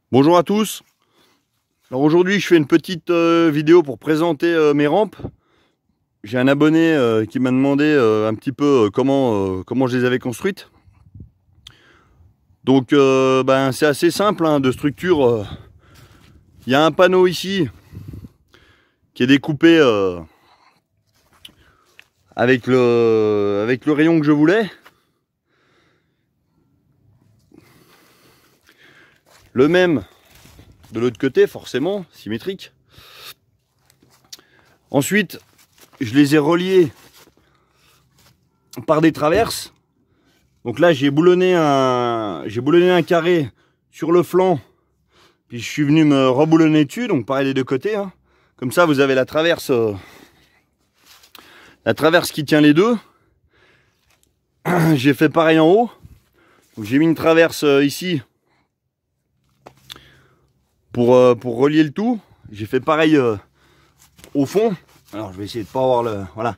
Bonjour à tous. Alors aujourd'hui je fais une petite vidéo pour présenter mes rampes. J'ai un abonné qui m'a demandé un petit peu comment je les avais construites. Donc c'est assez simple hein, de structure. Il y a un panneau ici qui est découpé avec le rayon que je voulais. Le même de l'autre côté, forcément, symétrique. Ensuite, je les ai reliés par des traverses. Donc là, j'ai boulonné un carré sur le flanc. Puis je suis venu me reboulonner dessus, donc pareil des deux côtés. Hein. Comme ça, vous avez la traverse qui tient les deux. J'ai fait pareil en haut. J'ai mis une traverse ici. Pour relier le tout, j'ai fait pareil au fond. Alors je vais essayer de pas avoir le... Voilà.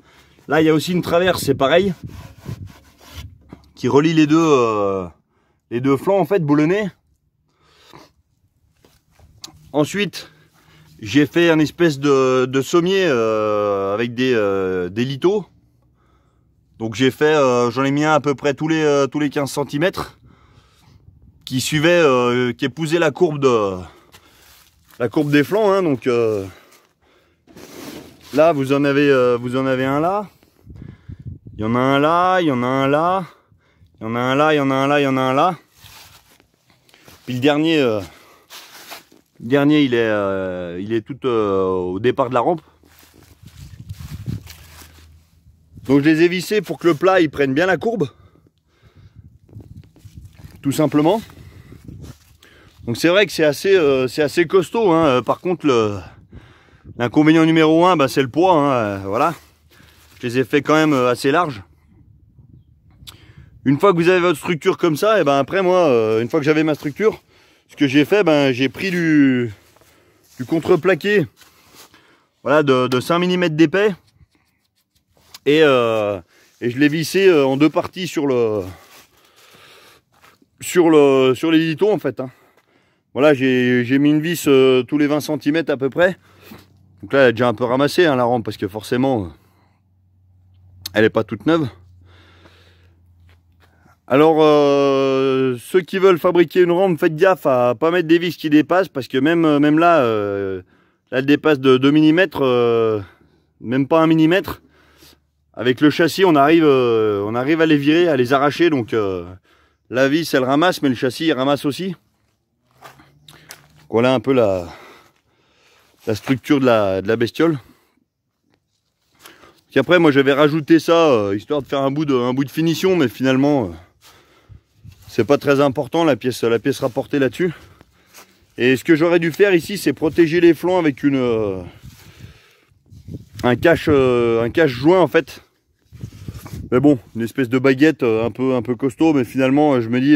Là il y a aussi une traverse, c'est pareil. Qui relie les deux flancs en fait, boulonnés. Ensuite, j'ai fait un espèce de sommier avec des lithos. Donc j'ai fait, j'en ai mis un à peu près tous les 15 cm. Qui suivait, qui épousait la courbe des flancs, hein, donc là vous en avez un là, il y en a un là, il y en a un là, il y en a un là, il y en a un là, il y en a un là. Puis le dernier il est tout au départ de la rampe. Donc je les ai vissés pour que le plat il prenne bien la courbe, tout simplement. Donc c'est vrai que c'est assez costaud, hein. Par contre l'inconvénient numéro 1 c'est le poids, hein. Voilà. Je les ai fait quand même assez larges. Une fois que vous avez votre structure comme ça, et après moi, une fois que j'avais ma structure, ce que j'ai fait, j'ai pris du contreplaqué, voilà, de 5 mm d'épais, et je l'ai vissé en deux parties sur les lithos en fait, hein. Voilà, j'ai mis une vis tous les 20 cm à peu près. Donc là, elle est déjà un peu ramassée, hein, la rampe, parce que forcément, elle n'est pas toute neuve. Alors, ceux qui veulent fabriquer une rampe, faites gaffe à pas mettre des vis qui dépassent, parce que même là, elle dépasse de 2 mm, même pas 1 mm. Avec le châssis, on arrive à les virer, à les arracher. Donc, la vis, elle ramasse, mais le châssis, il ramasse aussi. Voilà un peu la structure de la bestiole. Puis après moi j'avais rajouté ça histoire de faire un bout de finition, mais finalement c'est pas très important, la pièce rapportée là-dessus. Et ce que j'aurais dû faire ici, c'est protéger les flancs avec un cache joint en fait. Mais bon, une espèce de baguette un peu costaud, mais finalement je me dis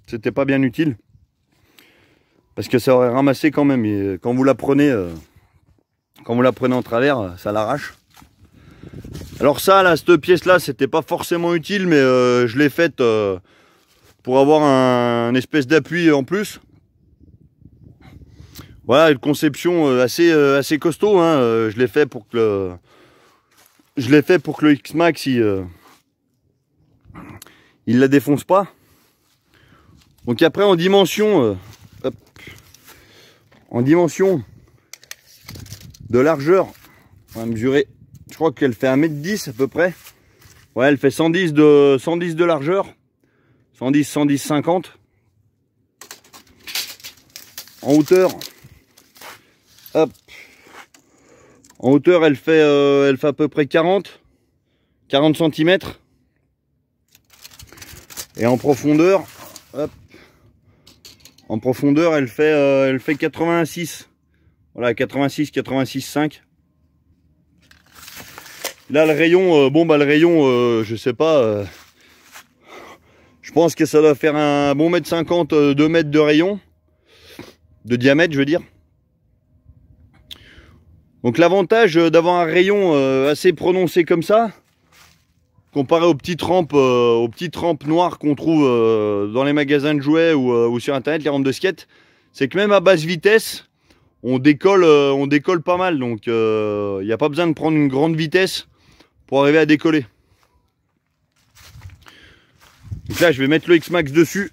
c'était pas bien utile. Parce que ça aurait ramassé quand même, et quand vous la prenez en travers, ça l'arrache. Alors ça, là, cette pièce-là, c'était pas forcément utile, mais je l'ai faite pour avoir un espèce d'appui en plus. Voilà, une conception assez costaud, hein. Je l'ai fait pour que le X-Max, il la défonce pas. Donc après, en dimension... En dimension de largeur, on va mesurer, je crois qu'elle fait 1,10 m à peu près. Ouais, elle fait 110 de largeur. 110, 50. En hauteur, hop. En hauteur, elle fait à peu près 40 cm. Et en profondeur, hop. En profondeur, elle fait 86. Voilà, 86,5. Là, le rayon, le rayon, je sais pas. Je pense que ça doit faire un bon 1,50 m, 2 mètres de rayon. De diamètre, je veux dire. Donc l'avantage d'avoir un rayon assez prononcé comme ça, comparé aux petites rampes noires qu'on trouve dans les magasins de jouets ou sur internet, les rampes de skate, c'est que même à basse vitesse, on décolle pas mal. Donc il n'y a pas besoin de prendre une grande vitesse pour arriver à décoller. Donc là, je vais mettre le X-Max dessus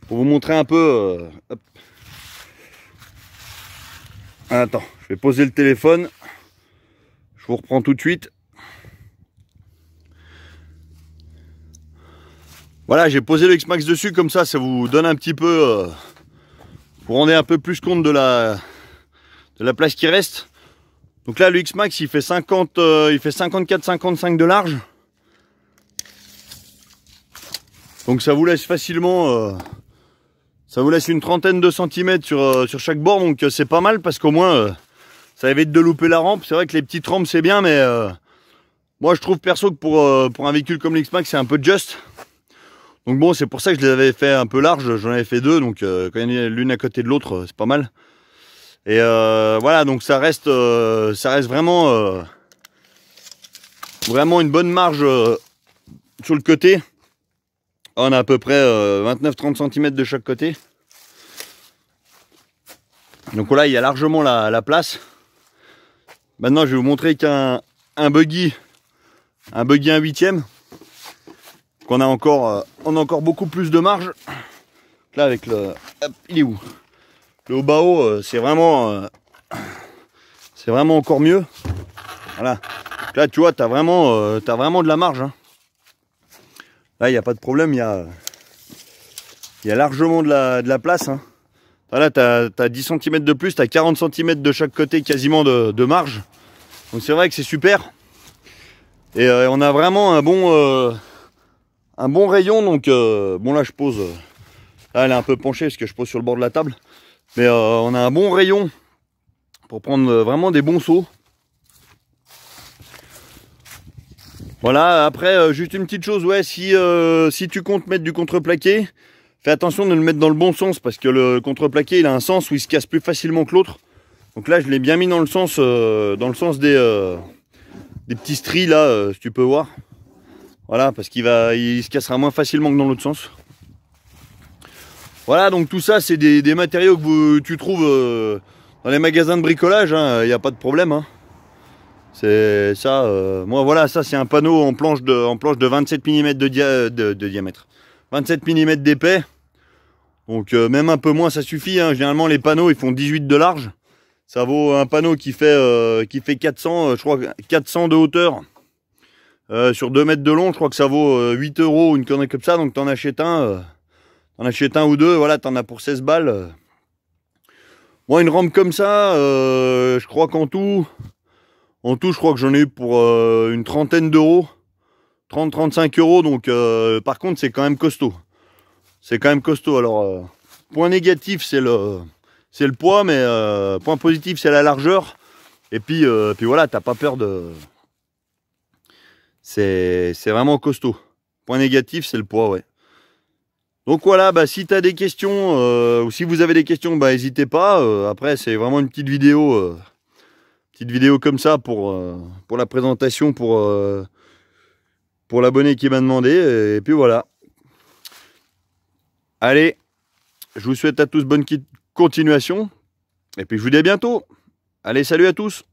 pour vous montrer un peu. Hop. Attends, je vais poser le téléphone. Je vous reprends tout de suite. Voilà, j'ai posé le X-Max dessus, comme ça vous donne un petit peu... vous vous rendez un peu plus compte de la place qui reste. Donc là, le X-Max, il fait 54-55 de large. Donc ça vous laisse facilement... ça vous laisse une trentaine de centimètres sur chaque bord. Donc c'est pas mal parce qu'au moins, ça évite de louper la rampe. C'est vrai que les petites rampes, c'est bien, mais... moi, je trouve perso que pour un véhicule comme l'X-Max, c'est un peu juste. Donc bon, c'est pour ça que je les avais fait un peu larges, j'en avais fait deux, donc quand il y en a l'une à côté de l'autre, c'est pas mal. Et voilà, donc ça reste vraiment, vraiment une bonne marge sur le côté. On a à peu près 29-30 cm de chaque côté. Donc voilà, il y a largement la place. Maintenant, je vais vous montrer qu'un buggy 1/8. On a encore beaucoup plus de marge. Là avec le... Hop, il est où? Le haut bas haut, c'est vraiment encore mieux. Voilà. Là tu vois, t'as vraiment de la marge. Hein. Là il n'y a pas de problème, il y a largement de la place. Hein. Là t'as 10 cm de plus, t'as 40 cm de chaque côté quasiment de marge. Donc c'est vrai que c'est super. Et on a vraiment un bon rayon. Donc bon, là je pose, là elle est un peu penchée parce que je pose sur le bord de la table, mais on a un bon rayon pour prendre vraiment des bons sauts. Voilà. Après juste une petite chose, ouais, si tu comptes mettre du contreplaqué, fais attention de le mettre dans le bon sens, parce que le contreplaqué il a un sens où il se casse plus facilement que l'autre. Donc là je l'ai bien mis dans le sens des petits stries là, si tu peux voir. Voilà, parce il se cassera moins facilement que dans l'autre sens. Voilà, donc tout ça, c'est des matériaux que tu trouves dans les magasins de bricolage, hein, n'y a pas de problème. Hein. C'est ça, moi voilà, ça c'est un panneau en planche de 27 mm de diamètre. 27 mm d'épais. Donc même un peu moins, ça suffit. Hein. Généralement, les panneaux, ils font 18 de large. Ça vaut un panneau qui fait 400, je crois, 400 de hauteur. Sur 2 mètres de long, je crois que ça vaut 8 €, une connerie comme ça. Donc t'en achètes un ou deux, voilà, t'en as pour 16 balles. Moi, une rampe comme ça, je crois qu'en tout, je crois que j'en ai eu pour une trentaine d'euros, 30-35 €. Donc par contre, c'est quand même costaud. C'est quand même costaud. Alors, point négatif, c'est le poids, mais point positif, c'est la largeur. Et puis voilà, t'as pas peur de... C'est vraiment costaud. Point négatif, c'est le poids, ouais. Donc voilà, bah, si tu as des questions, ou si vous avez des questions, bah, n'hésitez pas. Après, c'est vraiment une petite vidéo comme ça pour la présentation, pour l'abonné qui m'a demandé. Et puis voilà. Allez, je vous souhaite à tous bonne continuation. Et puis je vous dis à bientôt. Allez, salut à tous.